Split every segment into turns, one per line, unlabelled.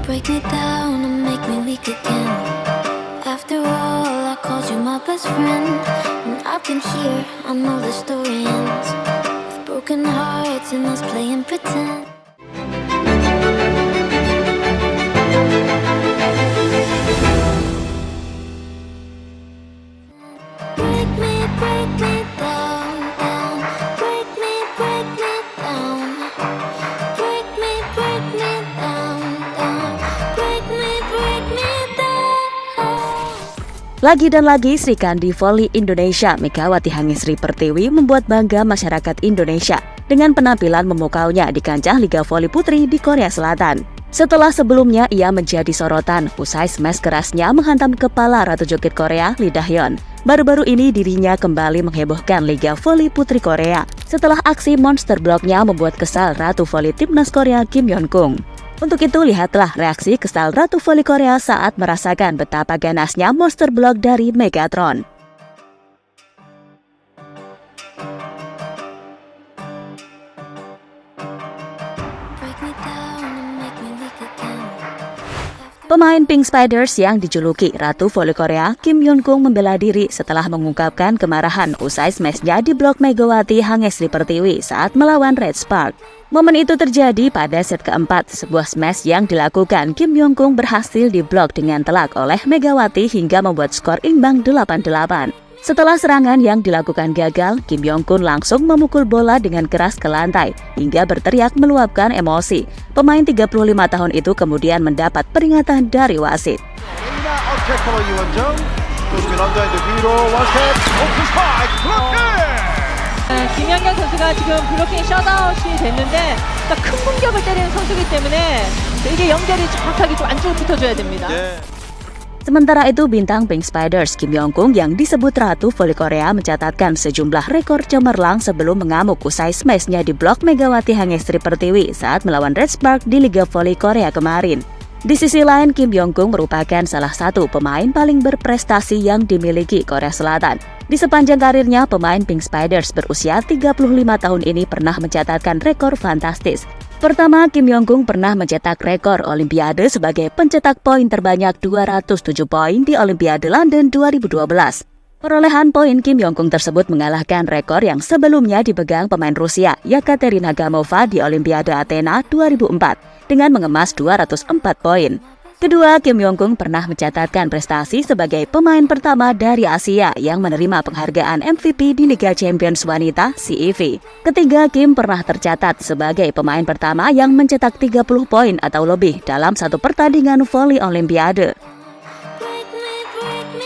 break me down and make me weak again. After all, I called you my best friend, and I've been here, I know the story ends with broken hearts and us playing pretend. Break me down, down. Break me down. Break me down, down. Break me down.
Lagi dan lagi Sri Kandi Voli Indonesia Megawati Hangesri Pertiwi membuat bangga masyarakat Indonesia dengan penampilan memukaunya di kancah Liga Voli Putri di Korea Selatan. Setelah sebelumnya ia menjadi sorotan usai smash kerasnya menghantam kepala Ratu Joget Korea Lee Da-hyun. Baru-baru ini dirinya kembali menghebohkan Liga Voli Putri Korea setelah aksi monster blocknya membuat kesal Ratu Voli Timnas Korea Kim Yeon-kung. Untuk itu lihatlah reaksi kesal Ratu Voli Korea saat merasakan betapa ganasnya monster block dari Megatron.
Break me down and make me weak again.
Pemain Pink Spiders yang dijuluki Ratu Voli Korea, Kim Yeon-kung membela diri setelah mengungkapkan kemarahan usai smashnya di blok Megawati Hangesri Pertiwi saat melawan Red Spark. Momen itu terjadi pada set keempat, sebuah smash yang dilakukan Kim Yeon-kung berhasil diblok dengan telak oleh Megawati hingga membuat skor imbang 8-8. Setelah serangan yang dilakukan gagal, Kim Yeon-kung langsung memukul bola dengan keras ke lantai hingga berteriak meluapkan emosi. Pemain 35 tahun itu kemudian mendapat peringatan dari wasit.
김연경 선수가 지금 블로킹 셧아웃이 됐는데 큰 공격을 때리는 선수이기 때문에 이게 연결이 정확하게 좀 안쪽으로 붙어줘야 됩니다.
Sementara itu, bintang Pink Spiders Kim Yeon-kung yang disebut Ratu Voli Korea mencatatkan sejumlah rekor cemerlang sebelum mengamuk usai smashnya di blok Megawati Hangesri Pertiwi saat melawan Red Spark di Liga Voli Korea kemarin. Di sisi lain, Kim Yeon-kung merupakan salah satu pemain paling berprestasi yang dimiliki Korea Selatan. Di sepanjang karirnya, pemain Pink Spiders berusia 35 tahun ini pernah mencatatkan rekor fantastis. Pertama, Kim Yeon-kung pernah mencetak rekor Olimpiade sebagai pencetak poin terbanyak 207 poin di Olimpiade London 2012. Perolehan poin Kim Yeon-kung tersebut mengalahkan rekor yang sebelumnya dipegang pemain Rusia Yekaterina Gamova di Olimpiade Athena 2004 dengan mengemas 204 poin. Kedua, Kim Yeon-kung pernah mencatatkan prestasi sebagai pemain pertama dari Asia yang menerima penghargaan MVP di Liga Champions Wanita CEV. Ketiga, Kim pernah tercatat sebagai pemain pertama yang mencetak 30 poin atau lebih dalam satu pertandingan voli Olimpiade.
Break me down.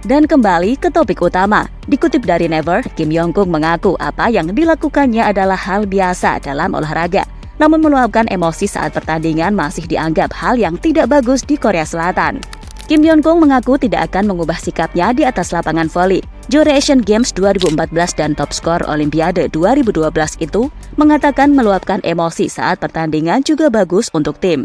Dan kembali ke topik utama. Dikutip dari Never, Kim Yeon-kung mengaku apa yang dilakukannya adalah hal biasa dalam olahraga. Namun meluapkan emosi saat pertandingan masih dianggap hal yang tidak bagus di Korea Selatan. Kim Yeon-kung mengaku tidak akan mengubah sikapnya di atas lapangan voli. Juara Asian Games 2014 dan top skor Olimpiade 2012 itu mengatakan meluapkan emosi saat pertandingan juga bagus untuk tim.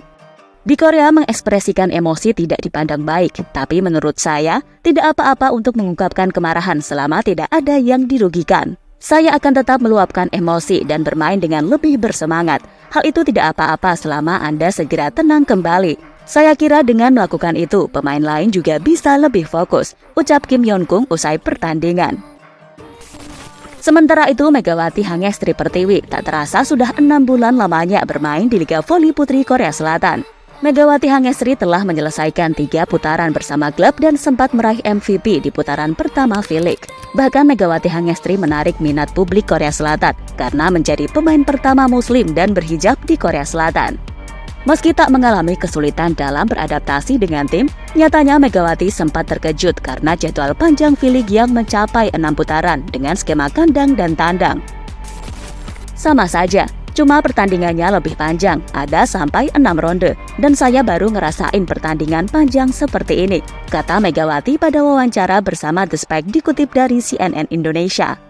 Di Korea mengekspresikan emosi tidak dipandang baik, tapi menurut saya tidak apa-apa untuk mengungkapkan kemarahan selama tidak ada yang dirugikan. Saya akan tetap meluapkan emosi dan bermain dengan lebih bersemangat. Hal itu tidak apa-apa selama Anda segera tenang kembali. Saya kira dengan melakukan itu, pemain lain juga bisa lebih fokus, ucap Kim Yeon-kung usai pertandingan. Sementara itu, Megawati Hangesri Pertiwi tak terasa sudah 6 bulan lamanya bermain di Liga Voli Putri Korea Selatan. Megawati Hangesri telah menyelesaikan 3 putaran bersama klub dan sempat meraih MVP di putaran pertama V-League. Bahkan Megawati Hangesri menarik minat publik Korea Selatan karena menjadi pemain pertama muslim dan berhijab di Korea Selatan. Meski tak mengalami kesulitan dalam beradaptasi dengan tim, nyatanya Megawati sempat terkejut karena jadwal panjang V-League yang mencapai 6 putaran dengan skema kandang dan tandang. Sama saja, cuma pertandingannya lebih panjang, ada sampai 6 ronde, dan saya baru ngerasain pertandingan panjang seperti ini, kata Megawati pada wawancara bersama The Spike dikutip dari CNN Indonesia.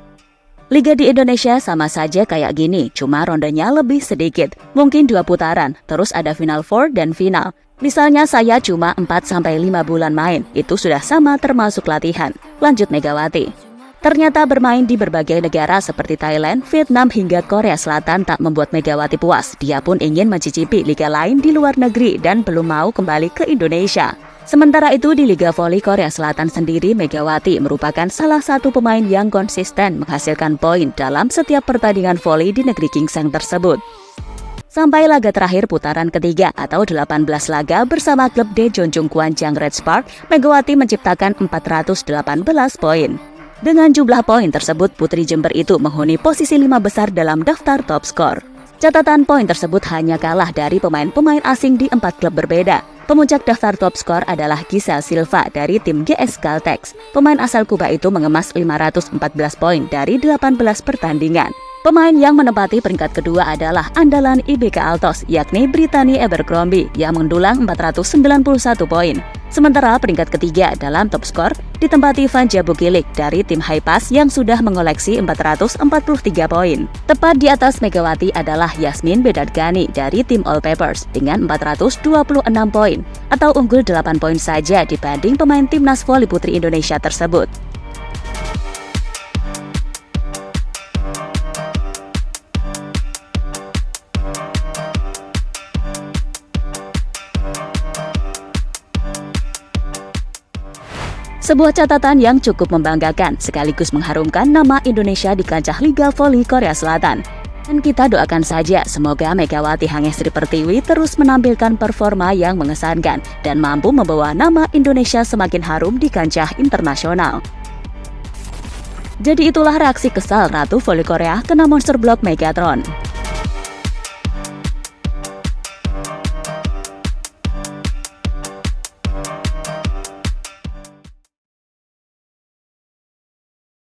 Liga di Indonesia sama saja kayak gini, cuma rondenya lebih sedikit. Mungkin 2 putaran, terus ada Final Four dan final. Misalnya saya cuma 4-5 bulan main, itu sudah sama termasuk latihan. Lanjut Megawati. Ternyata bermain di berbagai negara seperti Thailand, Vietnam hingga Korea Selatan tak membuat Megawati puas. Dia pun ingin mencicipi liga lain di luar negeri dan belum mau kembali ke Indonesia. Sementara itu di Liga Voli Korea Selatan sendiri, Megawati merupakan salah satu pemain yang konsisten menghasilkan poin dalam setiap pertandingan voli di negeri Gingseng tersebut. Sampai laga terakhir putaran ketiga atau 18 laga bersama klub Daejeonjung Gwanjang Red Spark, Megawati menciptakan 418 poin. Dengan jumlah poin tersebut, Putri Jember itu menghuni posisi 5 besar dalam daftar top skor. Catatan poin tersebut hanya kalah dari pemain-pemain asing di 4 klub berbeda. Pemuncak daftar top skor adalah Giselle Silva dari tim GS Caltex. Pemain asal Kuba itu mengemas 514 poin dari 18 pertandingan. Pemain yang menempati peringkat kedua adalah andalan IBK Altos, yakni Brittany Abercrombie yang mendulang 491 poin. Sementara peringkat ketiga dalam top skor ditempati Vanja Bukilik dari tim Highpass yang sudah mengoleksi 443 poin. Tepat di atas Megawati adalah Yasmin Bedadgani dari tim All Papers dengan 426 poin atau unggul 8 poin saja dibanding pemain timnas voli putri Indonesia tersebut. Sebuah catatan yang cukup membanggakan sekaligus mengharumkan nama Indonesia di kancah Liga Voli Korea Selatan. Dan kita doakan saja semoga Megawati Hangestri Pertiwi terus menampilkan performa yang mengesankan dan mampu membawa nama Indonesia semakin harum di kancah internasional. Jadi itulah reaksi kesal Ratu Voli Korea kena monster blok Megatron.